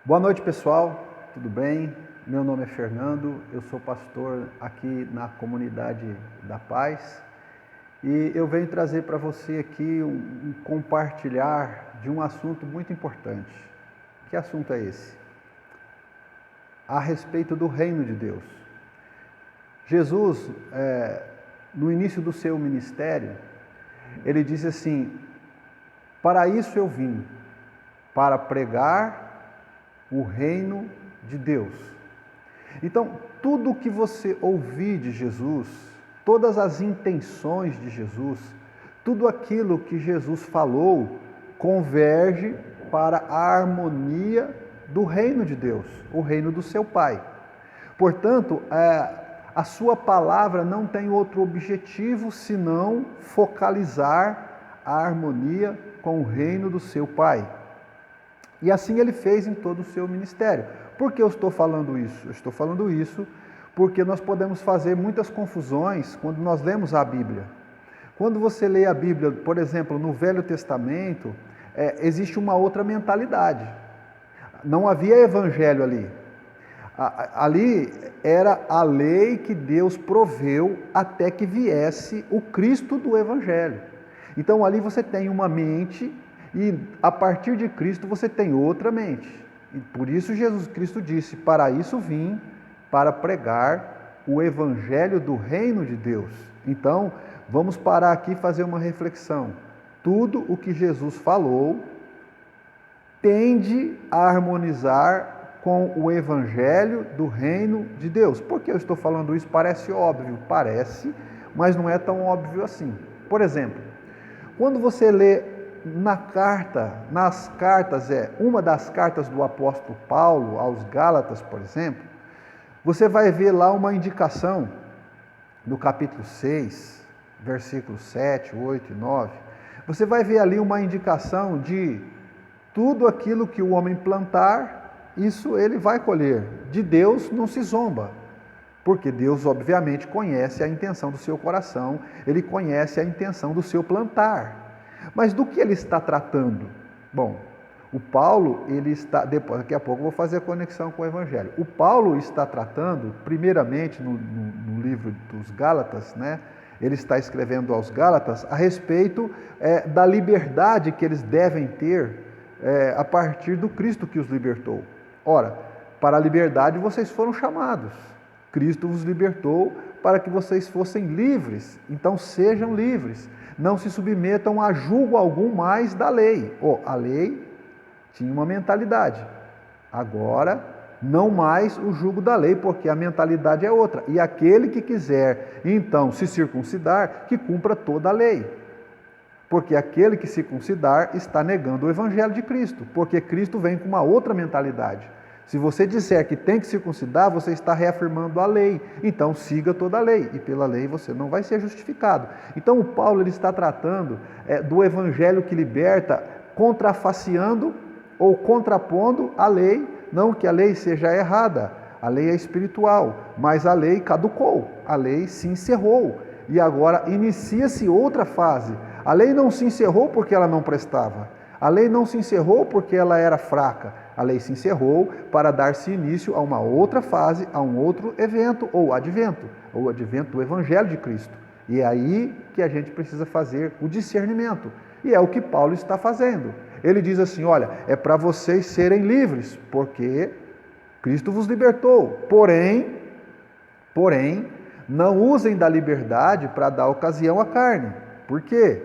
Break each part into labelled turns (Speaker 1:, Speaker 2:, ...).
Speaker 1: Boa noite, pessoal. Tudo bem? Meu nome é Fernando, eu sou pastor aqui na Comunidade da Paz e eu venho trazer para você aqui um compartilhar de um assunto muito importante. Que assunto é esse? A respeito do reino de Deus. Jesus, no início do seu ministério, ele disse assim: para isso eu vim, para pregar o reino de Deus. Então, tudo o que você ouvir de Jesus, todas as intenções de Jesus, tudo aquilo que Jesus falou, converge para a harmonia do reino de Deus, o reino do seu Pai. Portanto, a sua palavra não tem outro objetivo senão focalizar a harmonia com o reino do seu Pai. E assim ele fez em todo o seu ministério. Por que eu estou falando isso? Eu estou falando isso porque nós podemos fazer muitas confusões quando nós lemos a Bíblia. Quando você lê a Bíblia, por exemplo, no Velho Testamento, existe uma outra mentalidade. Não havia evangelho ali. Ali era a lei que Deus proveu até que viesse o Cristo do evangelho. Então ali você tem uma mente e a partir de Cristo você tem outra mente. E por isso Jesus Cristo disse: para isso vim, para pregar o evangelho do reino de Deus. Então, vamos parar aqui e fazer uma reflexão. Tudo o que Jesus falou tende a harmonizar com o evangelho do reino de Deus. Por que eu estou falando isso? Parece óbvio, parece, mas não é tão óbvio assim. Por exemplo, quando você lê uma das cartas do apóstolo Paulo aos Gálatas, por exemplo, você vai ver lá uma indicação no capítulo 6, versículos 7, 8 e 9. Você vai ver ali uma indicação de tudo aquilo que o homem plantar, isso ele vai colher. De Deus não se zomba, porque Deus obviamente conhece a intenção do seu coração, ele conhece a intenção do seu plantar. Mas do que ele está tratando? Bom, o Paulo, daqui a pouco eu vou fazer a conexão com o Evangelho. O Paulo está tratando, primeiramente no livro dos Gálatas, né? Ele está escrevendo aos Gálatas a respeito da liberdade que eles devem ter a partir do Cristo que os libertou. Ora, para a liberdade vocês foram chamados. Cristo vos libertou para que vocês fossem livres. Então sejam livres. Não se submetam a julgo algum mais da lei. A lei tinha uma mentalidade. Agora, não mais o jugo da lei, porque a mentalidade é outra. E aquele que quiser, então, se circuncidar, que cumpra toda a lei. Porque aquele que se circuncidar está negando o evangelho de Cristo, porque Cristo vem com uma outra mentalidade. Se você disser que tem que circuncidar, você está reafirmando a lei. Então siga toda a lei, e pela lei você não vai ser justificado. Então o Paulo ele está tratando do evangelho que liberta, contrafaciando ou contrapondo a lei. Não que a lei seja errada, a lei é espiritual, mas a lei caducou, a lei se encerrou. E agora inicia-se outra fase. A lei não se encerrou porque ela não prestava. A lei não se encerrou porque ela era fraca. A lei se encerrou para dar-se início a uma outra fase, a um outro evento, ou advento do Evangelho de Cristo. E é aí que a gente precisa fazer o discernimento. E é o que Paulo está fazendo. Ele diz assim: olha, é para vocês serem livres, porque Cristo vos libertou. Porém, não usem da liberdade para dar ocasião à carne. Por quê?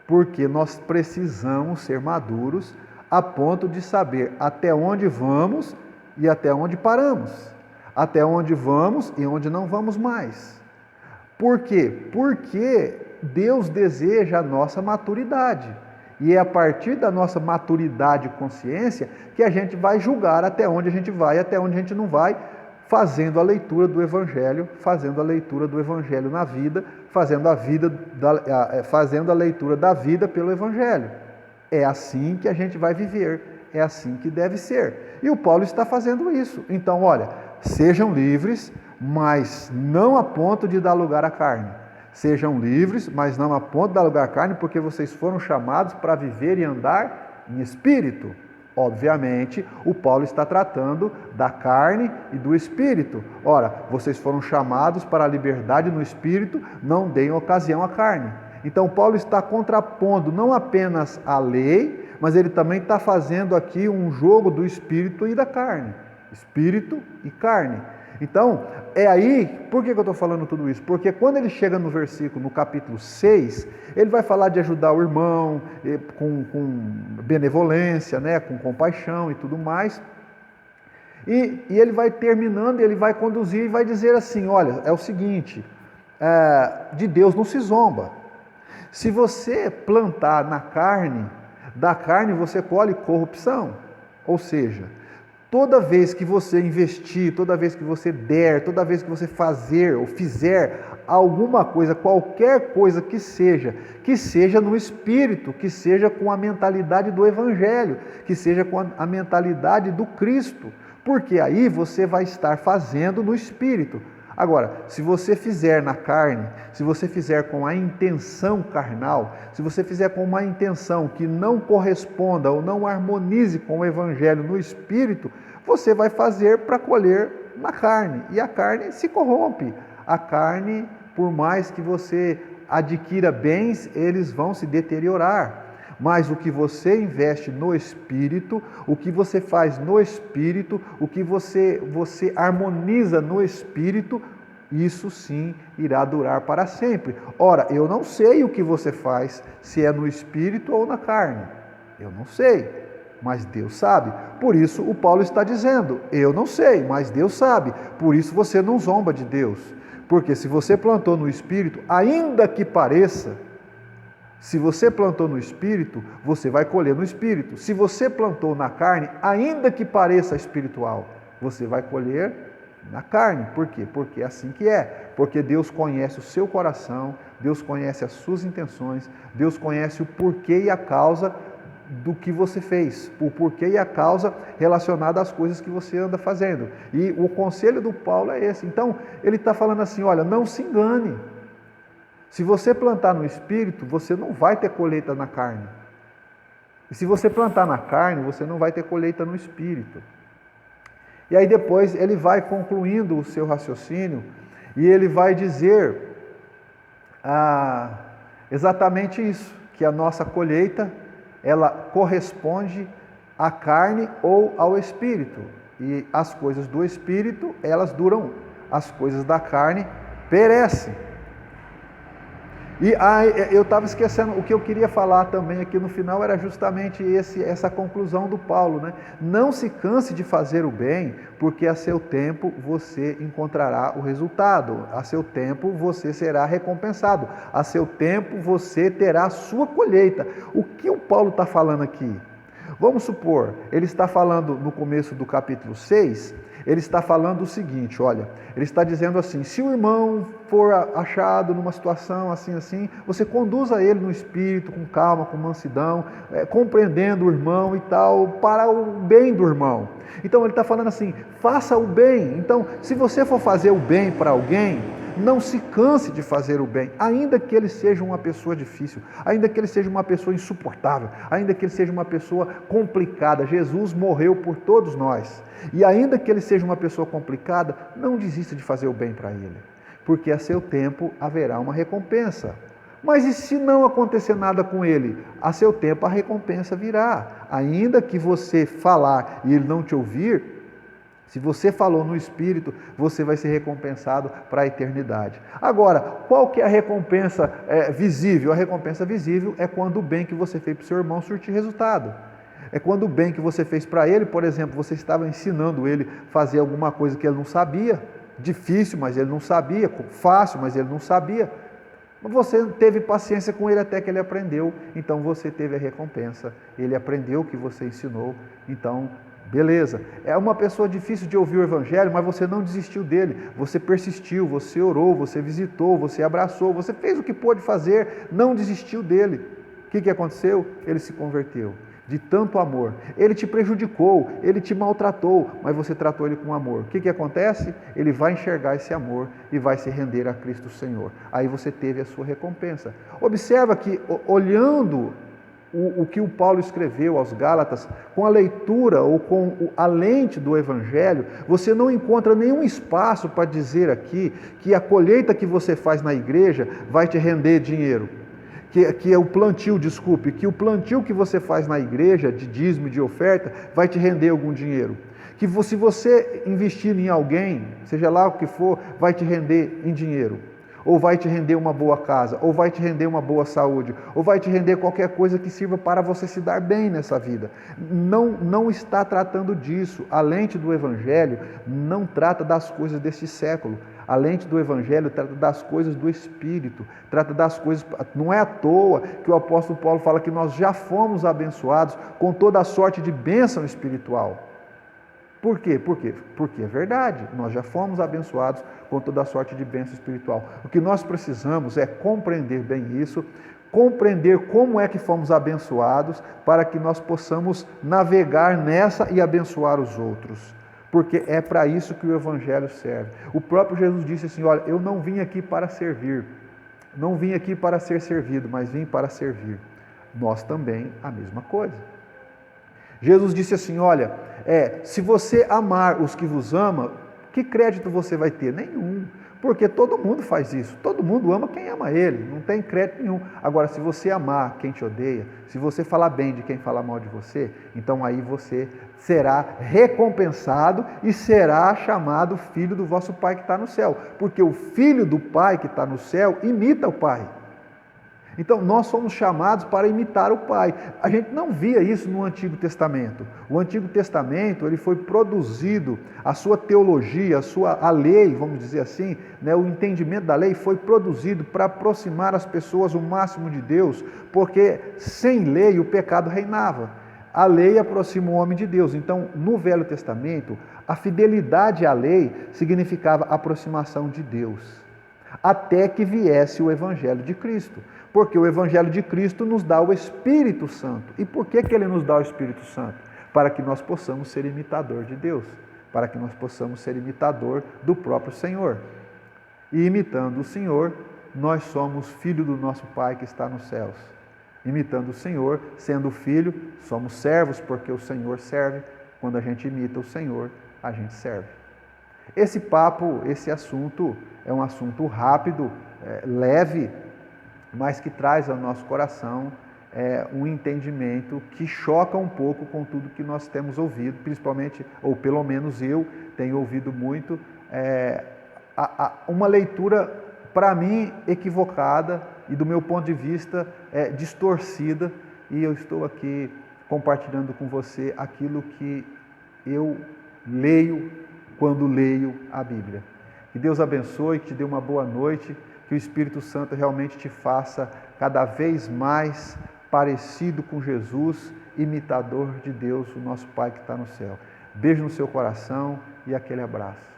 Speaker 1: Porque nós precisamos ser maduros a ponto de saber até onde vamos e até onde paramos. Até onde vamos e onde não vamos mais. Por quê? Porque Deus deseja a nossa maturidade. E é a partir da nossa maturidade e consciência que a gente vai julgar até onde a gente vai e até onde a gente não vai, fazendo a leitura do Evangelho, na vida, fazendo a leitura da vida pelo Evangelho. É assim que a gente vai viver, é assim que deve ser. E o Paulo está fazendo isso. Então, olha, sejam livres, mas não a ponto de dar lugar à carne. Sejam livres, mas não a ponto de dar lugar à carne, porque vocês foram chamados para viver e andar em espírito. Obviamente, o Paulo está tratando da carne e do espírito. Ora, vocês foram chamados para a liberdade no espírito, não deem ocasião à carne. Então, Paulo está contrapondo não apenas a lei, mas ele também está fazendo aqui um jogo do espírito e da carne. Espírito e carne. Então, é aí, por que eu estou falando tudo isso? Porque quando ele chega no versículo, no capítulo 6, ele vai falar de ajudar o irmão com benevolência, né, com compaixão e tudo mais. E ele vai terminando, ele vai conduzir e vai dizer assim, olha, é o seguinte, de Deus não se zomba. Se você plantar na carne, da carne você colhe corrupção. Ou seja, toda vez que você investir, toda vez que você der, toda vez que você fazer ou fizer alguma coisa, qualquer coisa que seja no espírito, que seja com a mentalidade do evangelho, que seja com a mentalidade do Cristo, porque aí você vai estar fazendo no espírito. Agora, se você fizer na carne, se você fizer com a intenção carnal, se você fizer com uma intenção que não corresponda ou não harmonize com o evangelho no espírito, você vai fazer para colher na carne. E a carne se corrompe. A carne, por mais que você adquira bens, eles vão se deteriorar. Mas o que você investe no espírito, o que você faz no espírito, o que você harmoniza no espírito, isso sim irá durar para sempre. Ora, eu não sei o que você faz, se é no espírito ou na carne. Eu não sei, mas Deus sabe. Por isso o Paulo está dizendo, eu não sei, mas Deus sabe. Por isso você não zomba de Deus. Porque se você plantou no espírito, ainda que pareça, se você plantou no espírito, você vai colher no espírito. Se você plantou na carne, ainda que pareça espiritual, você vai colher na carne. Por quê? Porque é assim que é. Porque Deus conhece o seu coração, Deus conhece as suas intenções, Deus conhece o porquê e a causa do que você fez, o porquê e a causa relacionada às coisas que você anda fazendo. E o conselho do Paulo é esse. Então, ele está falando assim, olha, não se engane. Se você plantar no espírito, você não vai ter colheita na carne. E se você plantar na carne, você não vai ter colheita no espírito. E aí depois ele vai concluindo o seu raciocínio e ele vai dizer exatamente isso, que a nossa colheita, ela corresponde à carne ou ao espírito. E as coisas do espírito, elas duram, as coisas da carne perecem. E eu estava esquecendo, o que eu queria falar também aqui no final era justamente essa conclusão do Paulo, né? Não se canse de fazer o bem, porque a seu tempo você encontrará o resultado, a seu tempo você será recompensado, a seu tempo você terá a sua colheita. O que o Paulo está falando aqui? Vamos supor, ele está falando no começo do capítulo 6, ele está falando o seguinte, olha, ele está dizendo assim, se o irmão for achado numa situação assim, você conduza ele no espírito, com calma, com mansidão, compreendendo o irmão e tal, para o bem do irmão. Então ele está falando assim, faça o bem. Então, se você for fazer o bem para alguém, não se canse de fazer o bem, ainda que ele seja uma pessoa difícil, ainda que ele seja uma pessoa insuportável, ainda que ele seja uma pessoa complicada. Jesus morreu por todos nós. E ainda que ele seja uma pessoa complicada, não desista de fazer o bem para ele, porque a seu tempo haverá uma recompensa. Mas e se não acontecer nada com ele? A seu tempo a recompensa virá. Ainda que você falar e ele não te ouvir, se você falou no Espírito, você vai ser recompensado para a eternidade. Agora, qual que é a recompensa visível? A recompensa visível é quando o bem que você fez para o seu irmão surtir resultado. É quando o bem que você fez para ele, por exemplo, você estava ensinando ele a fazer alguma coisa que ele não sabia, difícil, mas ele não sabia, fácil, mas ele não sabia. Você teve paciência com ele até que ele aprendeu, então você teve a recompensa. Ele aprendeu o que você ensinou, então beleza. É uma pessoa difícil de ouvir o evangelho, mas você não desistiu dele. Você persistiu, você orou, você visitou, você abraçou, você fez o que pôde fazer, não desistiu dele. O que aconteceu? Ele se converteu. De tanto amor. Ele te prejudicou, ele te maltratou, mas você tratou ele com amor. O que acontece? Ele vai enxergar esse amor e vai se render a Cristo Senhor. Aí você teve a sua recompensa. Observa que, olhando o que o Paulo escreveu aos Gálatas, com a leitura ou com a lente do Evangelho, você não encontra nenhum espaço para dizer aqui que a colheita que você faz na igreja vai te render dinheiro. Que é o plantio, desculpe, que o plantio que você faz na igreja, de dízimo e de oferta, vai te render algum dinheiro. Que se você investir em alguém, seja lá o que for, vai te render em dinheiro. Ou vai te render uma boa casa, ou vai te render uma boa saúde, ou vai te render qualquer coisa que sirva para você se dar bem nessa vida. Não está tratando disso. A lente do Evangelho não trata das coisas deste século. A lente do Evangelho trata das coisas do Espírito, trata das coisas... Não é à toa que o apóstolo Paulo fala que nós já fomos abençoados com toda a sorte de bênção espiritual. Por quê? Porque é verdade, nós já fomos abençoados com toda a sorte de bênção espiritual. O que nós precisamos é compreender bem isso, compreender como é que fomos abençoados, para que nós possamos navegar nessa e abençoar os outros. Porque é para isso que o Evangelho serve. O próprio Jesus disse assim, olha, eu não vim aqui para servir, não vim aqui para ser servido, mas vim para servir. Nós também a mesma coisa. Jesus disse assim, olha, se você amar os que vos amam, que crédito você vai ter? Nenhum, porque todo mundo faz isso, todo mundo ama quem ama ele, não tem crédito nenhum. Agora, se você amar quem te odeia, se você falar bem de quem fala mal de você, então aí você será recompensado e será chamado filho do vosso Pai que está no céu, porque o filho do Pai que está no céu imita o Pai. Então, nós somos chamados para imitar o Pai. A gente não via isso no Antigo Testamento. O Antigo Testamento, ele foi produzido, a sua teologia, a lei, vamos dizer assim, né, o entendimento da lei foi produzido para aproximar as pessoas o máximo de Deus, porque sem lei o pecado reinava. A lei aproxima o homem de Deus. Então, no Velho Testamento, a fidelidade à lei significava aproximação de Deus, até que viesse o Evangelho de Cristo. Porque o Evangelho de Cristo nos dá o Espírito Santo. E por que Ele nos dá o Espírito Santo? Para que nós possamos ser imitador de Deus, para que nós possamos ser imitador do próprio Senhor. E imitando o Senhor, nós somos filho do nosso Pai que está nos céus. Imitando o Senhor, sendo filho, somos servos porque o Senhor serve. Quando a gente imita o Senhor, a gente serve. Esse papo, esse assunto é um assunto rápido, leve, mas que traz ao nosso coração um entendimento que choca um pouco com tudo que nós temos ouvido, principalmente, ou pelo menos eu tenho ouvido muito, uma leitura, para mim, equivocada e, do meu ponto de vista, distorcida, e eu estou aqui compartilhando com você aquilo que eu leio quando leio a Bíblia. Que Deus abençoe, que te dê uma boa noite, que o Espírito Santo realmente te faça cada vez mais parecido com Jesus, imitador de Deus, o nosso Pai que está no céu. Beijo no seu coração e aquele abraço.